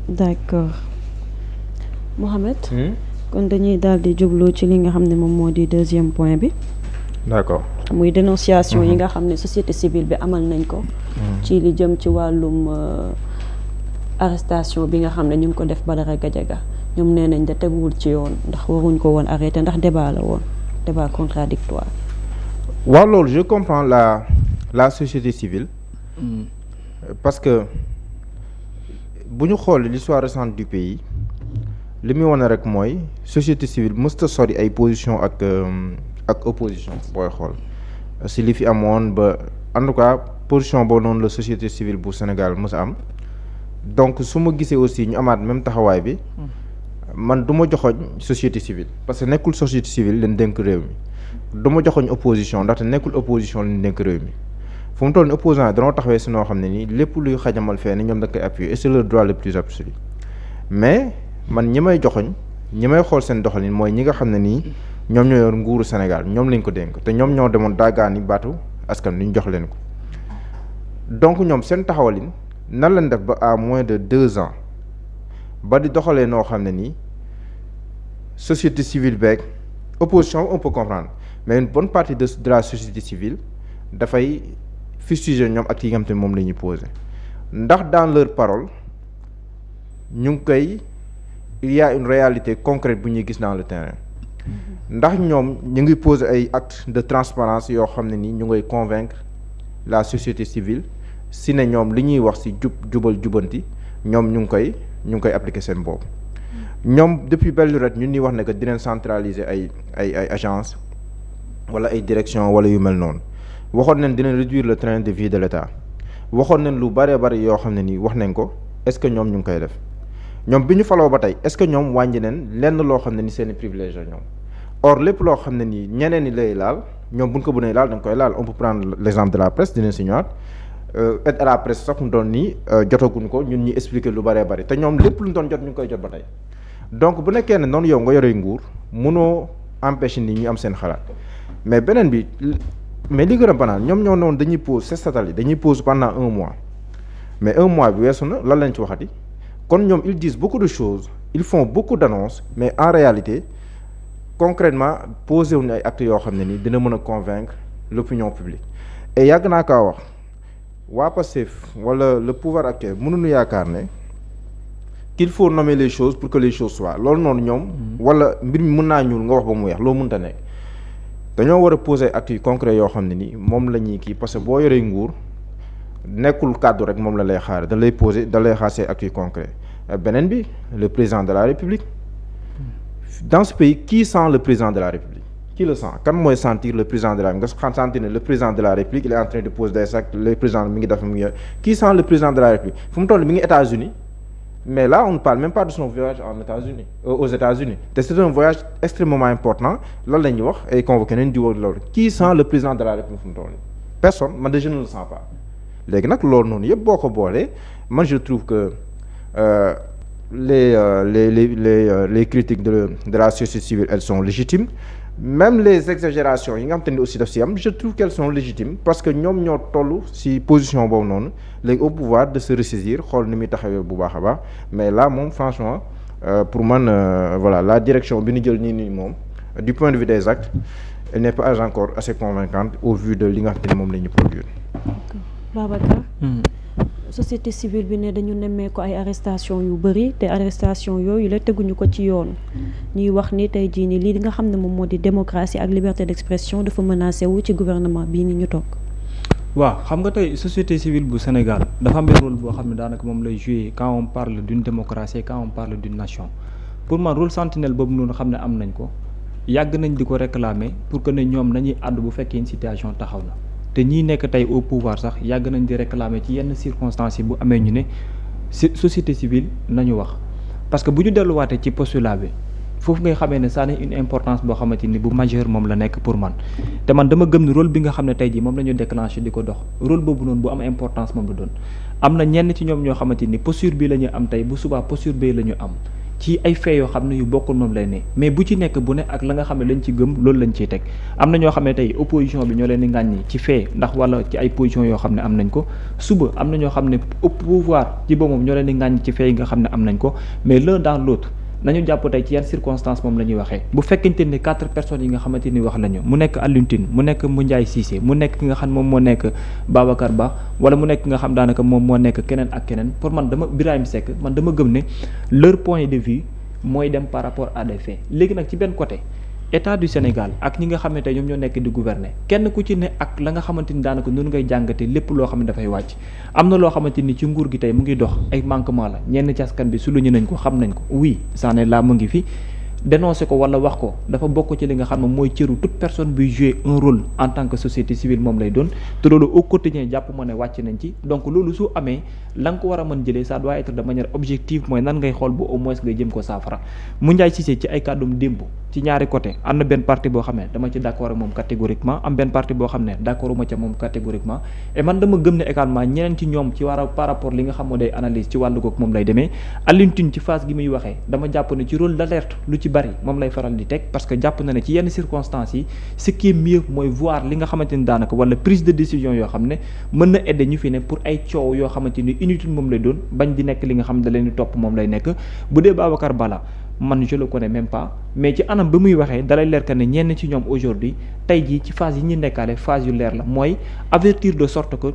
d'accord Mohamed. kon dañuy daal di jublu ci li nga xam ne moom moo di deuxième point bi. d'accord muy dénonciation yi nga xam ne société civile bi amal nañ ko. ci li jëm ci wàllum arrestation bi nga xam ne ñu ngi ko def Badara Gadiaga ñoom nee nañ da teguwul ci yoon ndax waruñ ko woon arrêté ndax débat la woon débat contradictoire. waaw loolu je comprends la société civile. parce que bu ñu xool l'histoire récente du pays li muy wane rek mooy société civile mësta sori ay position ak opposition booy xool si li fi amoon ba en tout cas position boobu noonu la société civile bu Sénégal mës a am donc su ma gisee aussi ñu amaat même taxawaay bi man du ma joxoñ société civile parce que nekkul société civile leen dénk réew mi du ma joxoñ opposition ndaxte nekkul opposition leen dénk réew mi fu mu toll ni opposant danoo taxawee si noo xam ne nii lépp luy xajamal fee ni ñoom da koy appuyer et c'est leur droit le plus absolu mais man ñi may joxoñ ñi may xool seen doxalin mooy ñi nga xam ne nii ñoom ñoo yor nguuru Sénégal ñoom lañ ko dénk te ñoom ñoo demoon daagaani baatu askan wi ñu jox leen ko donc ñoom seen taxawalin nan lañ def ba à moins de 2 ans ba di doxalee noo xam ne nii société civile beeg opposition on peut comprendre mais une bonne partie de la société civile dafay fustiger ñoom ak yi nga xam te moom la ñuy poser ndax dans leur parole ñu ngi koy il y a une réalité concrète bu ñuy gis dans le terrain ndax ñoom ñu ngi poser ay actes de transparence yoo xam ne ni ñu ngay convaincre la société civile si ne ñoom li ñuy wax si jubal jubanti ñoom ñu ngi koy appliquer seen bopp ñoom depuis belle lurette ñun ñuy wax ne que dinañ centraliser ay agence wala ay direction wala yu mel noonu waxoon nañ dinañ réduire le train de vie de l'État waxoon nañ lu bëree bëri yoo xam ne nii wax nañ ko est-ce que ñoom ñu ngi koy def ñoom bi ñu faloo ba tey est-ce que ñoom wàññi nañ lenn loo xam ne ni seen i privilège la ñoom or lépp loo xam ne nii ñeneen ñi lay laal ñoom buñ ko bëggee laal da nga koy laal on peut prendre l'exemple de la presse dinañ si ñëwaat aide à la presse sax mu doon nii jotaguñ ko ñun ñi expliquer lu bëree bëri te ñoom lépp lu ñu doon jot ñu ngi koy jot ba tey donc bu nekkee ne noonu yow nga yore nguur mënoo empêcher nit ñi am seen xalaat mais beneen bi mais li gën a banaan ñoom ñoo noonu dañuy pause c'est-à-dire dañuy pause pendant 1 mois mais 1 mois bi weesu na lan lañ ci waxati kon ñoom ils disent beaucoup de choses ils font beaucoup d'annonces mais en réalité concrètement posé wuñu ay actes yoo xam ne ni dina mën a convaincre l'opinion publique et yàgg naa kaa wax waa Pastef wala le pouvoir actuel mënuñu yaakaar ne qu'il faut nommer les choses pour que les choses soient loolu noonu ñoom wala mbir mi mën naa ñuul nga wax ba mu weex loolu mënta nekk dañoo war a poser actes yu concrets yoo xam ne ni moom la ñuy kii parce que boo yoree nguur nekkul kàddu rek moom la lay xaar da lay poser da lay xaar ces actes yu concrets beneen bi le président de la République dans ce pays qui sent le président de la République qui le sent kan mooy sentir le président de la République nga sentir ne le président de la République il est en train de poser des actes le président mi ngi def mu ngi qui sent le président de la République fu mu toll mi ngi États-Unis mais là on ne parle même pas de son voyage aux États-Unis te c'est un voyage extrêmement important loolu la ñuy wax ay convoqué nañ di woo loolu qui sent le président de la République fu mu toll personne man de je ne le sens pas léegi nag loolu noonu yëpp boo ko boolee man je trouve que les critiques de la société civile elles sont légitimes même les exagérations yi nga xam te ne aussi daf si am je trouve qu'elles sont légitimes parce que ñoom ñoo toll si position boobu noonu léegi au pouvoir de se ressaisir xool ni muy taxawee bu baax a baax mais là moom franchement pour man voilà la direction bi ñu jël nii moom du point de vue des actes elle n'est pas encore assez convaincante au vu de li nga xam te ne moom la ñu produire. Babacar. Société civile bi ne dañu nemmee ko ay arrestation yu bëri te arrestation yooyu la teguñu ko ci yoon ñuy wax ni tey jii nii lii nga xam ne moom moo di démocratie ak liberté d'expression dafa menacé wu ci gouvernement bii ni ñu toog. waaw xam nga tey société civile bu Sénégal dafa am rôle boo xam ne daanaka moom lay jouer quand on parle d'une démocratie quand on parle d'une nation pour man rôle sentinelle boobu noonu xam ne am nañ ko yàgg nañ di ko réclamer pour que ne ñoom nañuy àddu bu fekkee une situation taxaw na. te ñii nekk tey au pouvoir sax yàgg nañ di réclamer ci yenn circonstances yi bu amee ñu ne société civile nañu wax parce que bu ñu delluwaatee ci postulat bi foofu ngay xamee ne ça ne une importance boo xamante ni bu majeur moom la nekk pour man te man dama gëm ni rôle bi nga xam ne tey jii moom la ñu déclenché di ko dox rôle boobu noonu bu am importance moom la doon am na ñenn ci ñoom ñoo xamante ni posture bi la ñu am tey bu subaa posture bi la ñu am ci ay faits yoo xam ne yu bokkul moom lay ne mais bu ci nekk bu ne ak la nga xam ne lañ ci gëm loolu lañ ciy teg am na ñoo xam ne tey opposition bi ñoo leen di ŋàññi ci fait ndax wala ci ay position yoo xam ne am nañ ko suba am na ñoo xam ne pouvoir ci boppam ñoo leen di ŋàññi ci fait yi nga xam ne am nañ ko mais l'un dans l'autre nañu jàpp tey ci yan circonstance moom la ñuy waxee bu fekkente ne 4 personnes yi nga xamante ni wax lañu mu nekk Alioune Tine mu nekk Moundiaye Cissé mu nekk ki nga xam moom moo nekk Babacar Ba wala mu nekk ki nga xam daanaka moom moo nekk keneen ak keneen pour man Birahim Seck man dama gëm ne leur point de vue mooy dem par rapport à des faits léegi nag ci benn côté état du Sénégal ak ñi nga xam ne tey ñoom ñoo nekk di gouverner kenn ku ci ne ak la nga xamante ni daanaka noonu ngay jàngate lépp loo xam ne dafay wàcc am na loo xamante ni ci nguur gi tey mu ngi dox ay manquement la ñenn ci askan bi souligné nañ ko xam nañ ko oui ça là mu ngi fi dénoncé ko wala wax ko dafa bokk ci li nga xam ne mooy cëru toute personne buy jouer un rôle en tant que société civile moom lay doon te loolu au quotidien jàpp ma ne wàcc nañ ci donc loolu su amee la nga ko war a mën jëlee ça doit être de manière objective mooy nan ngay xool bu au moins ngay jëm ko saafara Moundiaye Cissé ci ay kàddum démb ci ñaari côté am na benn parti boo xam ne dama ci d'accord ak moom catégoriquement am benn parti boo xam ne d'accorduma ca moom catégoriquement et man dama gëm ne également ñeneen ci ñoom ci war par rapport li nga xam moo day analyse ci wàllu googu moom lay demee Alioune Tine ci phase gi muy waxee dama jàpp ne ci rôle d'alerte lu ci bari moom lay faral di teg parce que jàpp na ne ci yenn circonstances yi ce qui est mieux mooy voir li nga xamante ni daanaka wala prise de décision yoo xam ne mën na aider ñu fi ne pour ay coow yoo xamante ni inutile moom lay doon bañ di nekk li nga xam ne da leen di topp moom lay nekk bu dee Babacar Bala man je le connais même pas mais ci anam ba muy waxee dalay leer que ne ñenn ci ñoom aujourd'hui tey jii ci phase yi ñu nekkaale phase yu leer la mooy avertir de sorte que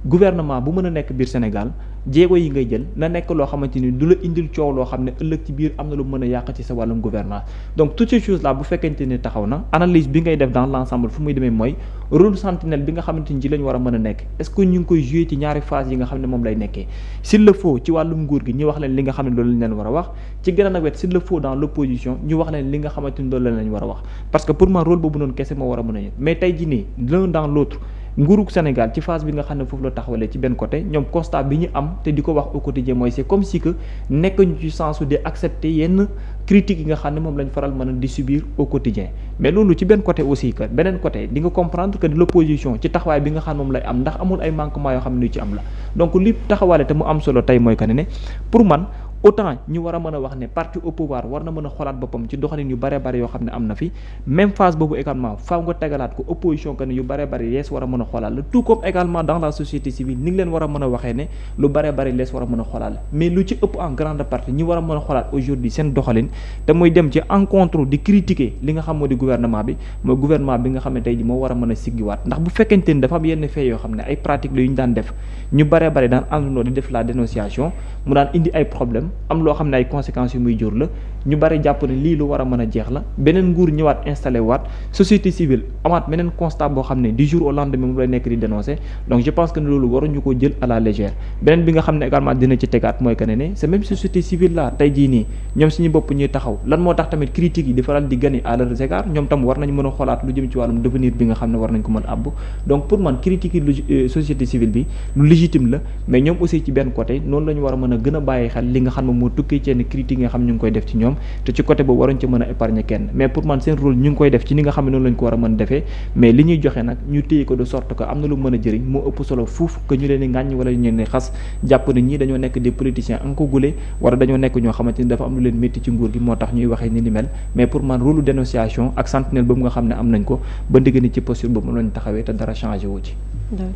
gouvernement bu mën a nekk biir Sénégal jéego yi ngay jël na nekk loo xamante ni du la indil coow loo xam ne ëllëg ci biir am na lu mën a yàq ci sa wàllum gouvernance donc toutes ces choses là bu fekkente ni taxaw na analyse bi ngay def dans l'ensemble fu muy demee mooy rôle sentinelle bi nga xamante ni ci lañ war a mën a nekk est-ce que ñu ngi koy jouer ci ñaari phase yi nga xam ne moom lay nekkee s'il le faut ci wàllum nguur gi ñu wax leen li nga xam ne loolu lañ leen war a wax ci gën a wet s'il le faut dans l'opposition ñu wax leen li nga xamante ni loolu lañ war a wax parce que pour moi rôle boobu noonu kese moo war a mën a ñëw mais tey jii nii l'un dans l'autre nguurug Sénégal ci phase bi nga xam ne foofu la taxawalee ci benn côté ñoom constat bi ñu am te di ko wax au quotidien mooy c'est comme si que nekk ñu ci sensu de accepter yenn critiques yi nga xam ne moom lañ faral mën a di subir au quotidien mais loolu ci benn côté aussi que beneen côté di nga comprendre que l'opposition ci taxawaay bi nga xam ne moom lay am ndax amul ay manquements yoo xam ne ñu ci am la donc li taxawaale te mu am solo tey mooy que ne pour man autant ñu war a mën a wax ne parti au pouvoir war na mën a xoolaat boppam ci doxalin yu bare bare yoo xam ne am na fi même phase boobu également faaw nga tegalaat ko opposition que ne yu bare bare lees war a mën a xoolaat la tout comme également dans la société civile ni ngi leen war a mën a waxee ne lu bare bare lees war a mën a xoolaat la mais lu ci ëpp en grande partie ñi war a mën a xoolaat aujourd'hui seen doxalin te muy dem ci encontre di critiquer li nga xam moo di gouvernement bi mooy gouvernement bi nga xam ne tey ji moo war a mën a siggiwaat ndax bu fekkente ni dafa am yenn fait yoo xam ne ay pratiques la yu ñu daan def ñu bare bare daan àndandoo di def la dénonciation mu daan indi ay problème am loo xam ne ay conséquences yu muy jur la ñu bari jàpp ne lii lu war a mën a jeex la beneen nguur ñëwaat installé waat société civile amaat beneen constat boo xam ne du jour au lendemain moom lay nekk di dénoncer donc je pense que ne loolu waruñu ko jël à la légère beneen bi nga xam ne également dina ci tegaat mooy que ne c'est même société civile là tey jii nii ñoom suñu bopp ñuy taxaw lan moo tax tamit critiques yi di faral di gagner à leurs égards ñoom tam war nañ mën a xoolaat lu jëm ci wàllum devenir bi nga xam ne war nañ ko mën a àbb donc pour man critique yi société civile bi lu légitime la mais ñoom aussi ci benn côté noonu la ñu war a mën a gën a bàyyi xel li nga xam ne moo tukkee ci yenn critiques yi nga xam ne ñu ngi koy def ci ñoom te ci côté boobu waruñ ci mën a épargner kenn mais pour man seen rôle ñu ngi koy def ci ni nga xam ne noonu lañ ko war a mën defee mais li ñuy joxe nag ñu téye ko de sorte que am na lu mën a jëriñ moo ëpp solo fuuf que ñu leen di ŋàññ wala ñu leen di xas jàpp ne ñii dañoo nekk des politiciens encagoulés wala dañoo nekk ñoo xamante ni dafa am lu leen métti ci nguur gi moo tax ñuy waxee ni ni mel mais pour man rôle dénonciation ak sentinelle boobu nga xam ne am nañ ko ba ndigg ni ci posture boobu lañ taxawee te dara changé wu ci. D'accord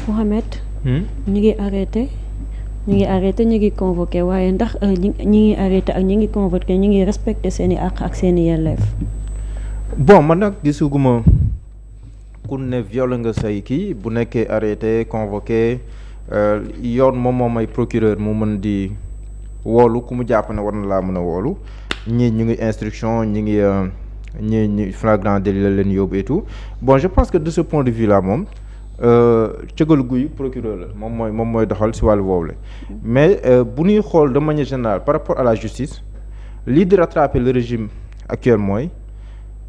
Mouhamed. ñu ngi arrêté ñu ngi convoqué waaye ndax ñi ngi arrêté ak ñi ngi convoqué ñu ngi respecté seen i àq ak seen i yelleef. bon man nag gisuguma ku ne violé nga say kii bu nekkee arrêté convoqué yoon moom may procureur mu mën di woolu ku mu jàpp ne war na laa mën a woolu ñii ñu ngi instruction ñi flagrant délit la leen yóbbu et tout bon je pense que de ce point de vue là moom cëgal guy procureur la moom mooy doxal ci wàllu woowu la mais bu ñuy xool de manière générale par rapport à la justice lii di rattraper le régime actuel mooy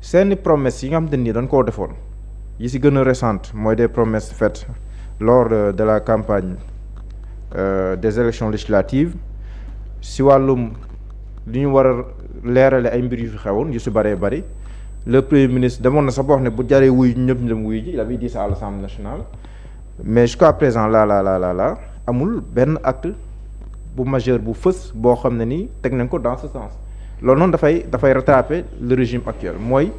seeni promesses yi nga xam te ni dañ koo defoon yi ci gën a récente mooy des promesses faites lors de la campagne des élections législatives ci wàllum li ñu war a leerale ay mbir yu fi xewoon yu ci bëree bëri le premier ministre demoon na sax boo xam ne bu jaree wuy ñëpp ñu dem wuy ji il avait dit ça à l'Assemblée nationale mais jusqu'à présent là amul benn acte bu majeur bu fës boo xam ne ni teg nañ ko dans ce sens loolu noonu dafay rattraper le régime actuel mooy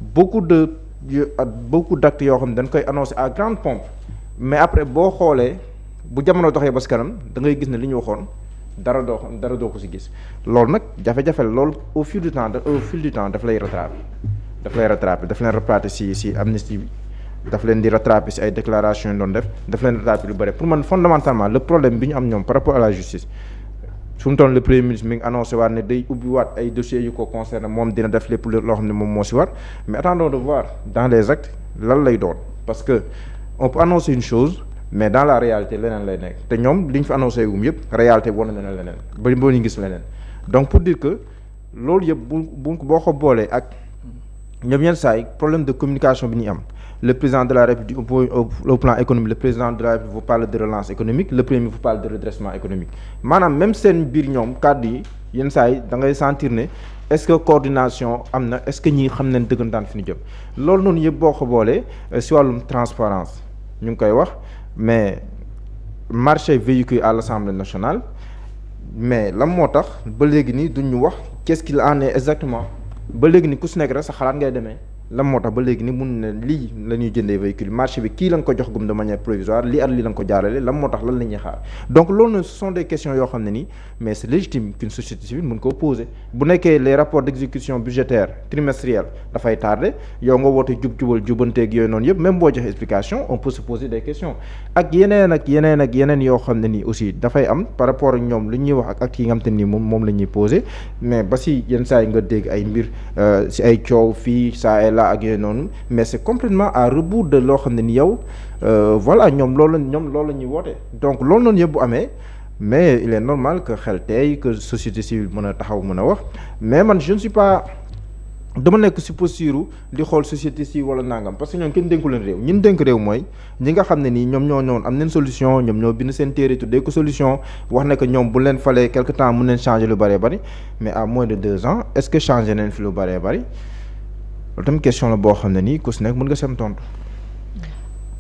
beaucoup d'actes yoo xam ne dañ koy annoncer à grande pompe mais après boo xoolee bu jamono doxee ba si kanam da ngay gis ne li ñu waxoon dara doo ko si gis loolu nag jafe-jafe la loolu au fil du temps daf lay rattraper daf leen rattraper si amnistie bi daf leen di rattraper si ay déclarations yi doon daf leen rattraper lu bëri pour man fondamentalement le problème bi ñu am ñoom par rapport à la justice su mu toll le premier ministre mi ngi annoncé waat ne day ubbi waat ay dossiers yu ko concerne moom dina def lépp loo xam ne moom moo si war mais attendons de voir dans les actes lan lay doon parce que on peut annoncer une chose mais dans la réalité leneen lay nekk te ñoom li ñu fi annoncé wum yëpp réalité wane na leneen ba boo ñu gis leneen donc pour dire que loolu yëpp boo ko boolee ak ñoom yenn saa yi problème de communication bi ñuy am le président de la République au plan économique le président de la République vous parle de relance économique le premier vous parle de redressement économique maanaam même seen biir ñoom kàddu yi yenn saa yi da ngay sentir ne est-ce que coordination am na est-ce que ñi xam nañ dëggantaan fi ñu jëm loolu noonu yëpp boo ko boolee si wàllum transparence ñu ngi koy wax mais marché véhicule à l'Assemblée nationale mais lan moo tax ba léegi nii duñ ñu wax qu'est-ce qu'il en est exactement ba léegi ni ku si nekk rek sa xalaat ngay demee lan moo tax ba léegi ni mun ne lii la ñuy jëndee véhicule marché bi kii la nga ko jox gum de manière provisoire lii at lii la nga ko jaarale lan moo tax lan la ñuy xaar donc loolu na ce sont des questions yoo xam ne nii mais c'est légitime qu'une société civile mun koo poser bu nekkee les rapports d'exécution budgétaire trimestriel dafay tardé yow nga woote jubal jubanteeg yooyu noonu yëpp même boo joxe explication on peut se poser des questions ak yeneen yoo xam ne nii aussi dafay am par rapport ak ñoom lu ñuy wax ak actes yi nga xam te nii moom la ñuy poser mais ba si yenn saa yi nga dégg ay mbir si ay coow fii saa la ak yooyu noonu mais c'est complètement à rebours de loo xam ne ni yow voilà ñoom loolu la ñuy woote donc loolu noonu yëpp bu amee mais il est normal que xel tey que société civile mën a taxaw mën a wax mais man je ne suis pas dama nekk si posture di xool société civile wala nangam parce que ñoom kenn dénku leen réew ñun dénk réew mooy ñi nga xam ne nii ñoom ñoo ñëwoon am nañ solution ñoom ñoo bind seen téere tuddee ko solution wax ne que ñoom bu leen falee quelque temps mun nañ changer lu bëree bëri mais à moins de 2 ans est-ce que changer nañ fi lu bëree bëri loolu tamit question la boo xam ne nii ku si nekk mën nga sem tontu.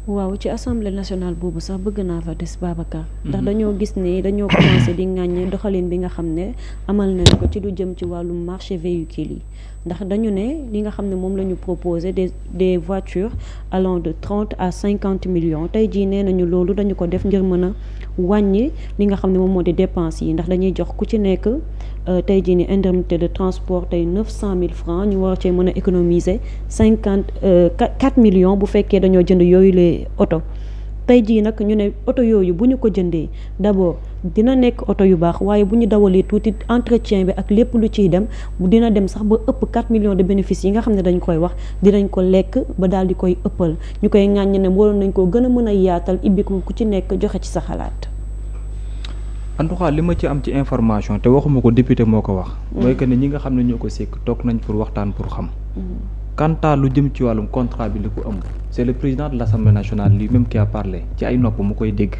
waaw ci assemblée nationale boobu sax bëgg naa fa des Babacar. ndax dañoo gis ni dañoo commencé di ŋàññe doxalin bi nga xam ne amal nañ ko ci lu jëm ci wàllum marché véhicule yi ndax dañu ne li nga xam ne moom la ñu proposé des voitures allant de 30 à 50 millions tey jii nee nañu loolu dañu ko def ngir mën a wàññi li nga xam ne moom moo di dépenses yi ndax dañuy jox ku ci nekk tey jii ni indemnité de transport tey 900 000 francs ñu war cee mën a économiser 4 millions bu fekkee dañoo jënd yooyu les oto tey jii nag ñu ne oto yooyu bu ñu ko jëndee d'abord dina nekk oto yu baax waaye bu ñu dawalee tuuti entretien bi ak lépp lu ciy dem dina dem sax ba ëpp 4 millions de bénéfices yi nga xam ne dañ koy wax dinañ ko lekk ba daal di koy ëppal ñu koy ŋàññ ne waroon nañ ko gën a mën a yaatal ibbi ko ku ci nekk joxe ci sa xalaat. en tout cas li ma ci am ci information te waxuma ko député moo ko wax. mooy que ne ñi nga xam ne ñoo ko sekk toog nañ pour waxtaan pour xam. quant à lu jëm ci wàllum contrat bi li ko ëmb c'est le président de l'Assemblée nationale lui-même qui a parlé ci ay nopp mu koy dégg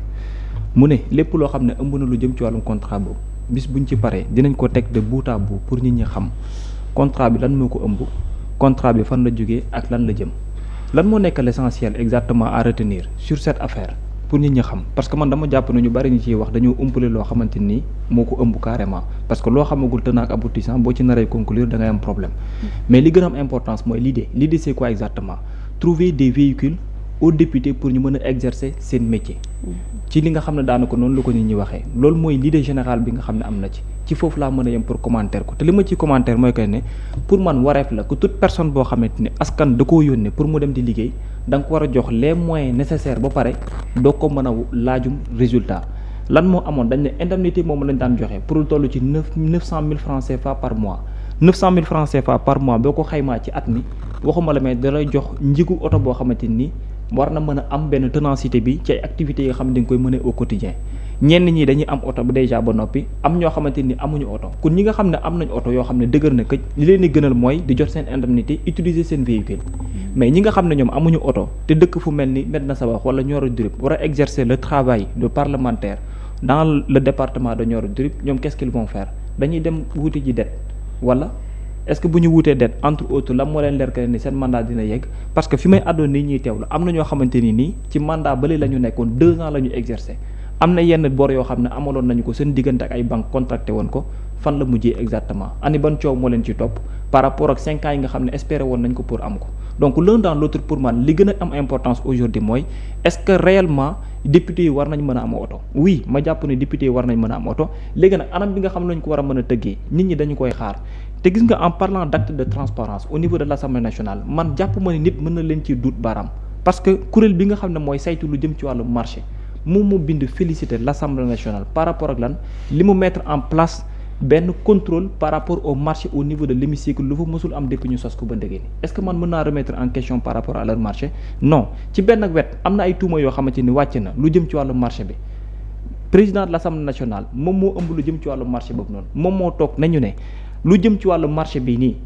mu ne lépp loo xam ne ëmb na lu jëm ci wàllum contrat boobu bis buñ ci paree dinañ ko teg de bout à bout pour nit ñi xam contrat bi lan moo ko ëmb contrat bi fan la jógee ak lan la jëm lan moo nekk l'essentiel exactement à retenir sur cette affaire pour nit ñi xam parce que man dama jàpp ne ñu bari ñu ciy wax dañoo ëmpale loo xamante ni moo ko ëmb carrément parce que loo xamagul tenant ak aboutissant boo ci naree conclure da ngay am problème mais li gën a am importance mooy l'idée c'est quoi exactement trouver des véhicules aux députés pour ñu mën a exercer seen métier ci li nga xam ne daanaka noonu la ko nit ñi waxee loolu mooy l'idée générale bi nga xam ne am na ci foofu laa mën a yem pour commentaire ko te li ma ci commentaire mooy que ne pour man wareef la que toute personne boo xamante ne askan da koo yónnee pour mu dem di liggéey da nga ko war a jox les moyens nécessaires ba pare doo ko mën a laajum résultat lan moo amoon dañ ne indemnité moom lañ daan joxe pour lu toll ci 900 000 francs CFA par mois 900 000 francs CFA par mois boo ko xaymaa ci at mi waxuma la mais da lay jox njigu oto boo xamante ni war na mën a am benn ténacité bi ci ay activités yi nga xam ne dañ koy mëne au quotidien ñenn ñi dañuy am oto bu déjà ba noppi am ñoo xamante ni amuñu oto kon ñi nga xam ne am nañ oto yoo xam ne dëgër na këj li leen di gënal mooy di jot seen indemnité utiliser seen véhicule mais ñi nga xam ne ñoom amuñu oto te dëkk fu mel ni Médina Sabakh wala Nioro du Rip war a exercer le travail de parlementaire dans le département de Nioro du Rip ñoom qu'est-ce qu'ils vont faire dañuy dem wuti ji dette wala est-ce que bu ñu wutee dette entre autres la moo leen leer que ni seen mandat dina yegg parce que fi may àddoon nii ñuy teewlu am na ñoo xamante ni nii ci mandat bale la ñu nekkoon 2 ans la ñu exercer am na yenn bor yoo xam ne amaloon nañu ko seen diggante ak ay banque contracté woon ko fan la mujjee exactement ani ban coow moo leen ci topp par rapport ak 5 ans yi nga xam ne espéré woon nañ ko pour am ko donc l'un dans l'autre pour man li gën a am importance aujourd'hui mooy est-ce que réellement député yi war nañ mën a am oto oui ma jàpp ne député yi war nañ mën a am oto léegi nag anam bi nga xam ne lañ ko war a mën a tëggee nit ñi dañu koy xaar te gis nga en parlant d'acte de transparence au niveau de l'Assemblée nationale man jàpp ma ne nit mën na leen ci duut baaraam parce que kuréel bi nga xam ne mooy saytu lu jëm ci wàllu marché moom moo bind féliciter l'Assemblée nationale par rapport ak lan li mu mettre en place benn contrôle par rapport au marché au niveau de l'hémicycle lu fa mësul am depuis ñu sos ko ba ndëgee ni est-ce que man mën naa remettre en question par rapport à leur marché non ci benn wet am na ay tuuma yoo xamante ni wàcc na lu jëm ci wàllu marché bi président de l'Assemblée nationale moom moo ëmb lu jëm ci wàllu marché boobu noonu moom moo toog nañu ne lu jëm ci wàllu marché bi nii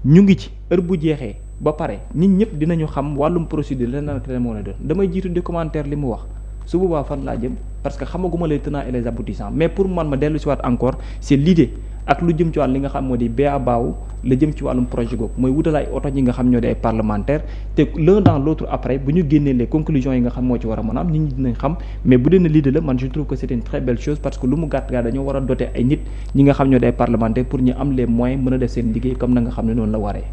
ñu ngi ci heure bu jeexee ba pare nit ñëpp dinañu xam wàllum procédure leneen ak leneen moo ne doon damay jiitu di commentaire li mu wax su boobaa fan laa jëm parce que xamaguma les tenants et les aboutissants mais pour man ma dellu si waat encore c'est l'idée ak lu jëm ci wàll li nga xam moo di baaw la jëm ci wàllum projet googu mooy wutal ay oto ñi nga xam ñoo di ay parlementaires te l'un dans l'autre après bu ñu génnee les conclusions yi nga xam moo ci war a mën a am nit ñi dinañ xam mais bu dee ne l'idée la man je trouve que c'est une très belle chose parce que lu mu gàtt gaa dañoo war a doter ay nit ñi nga xam ñoo di ay parlementaires pour ñu am les moyens mën a def seen liggéey comme na nga xam ne noonu la waree.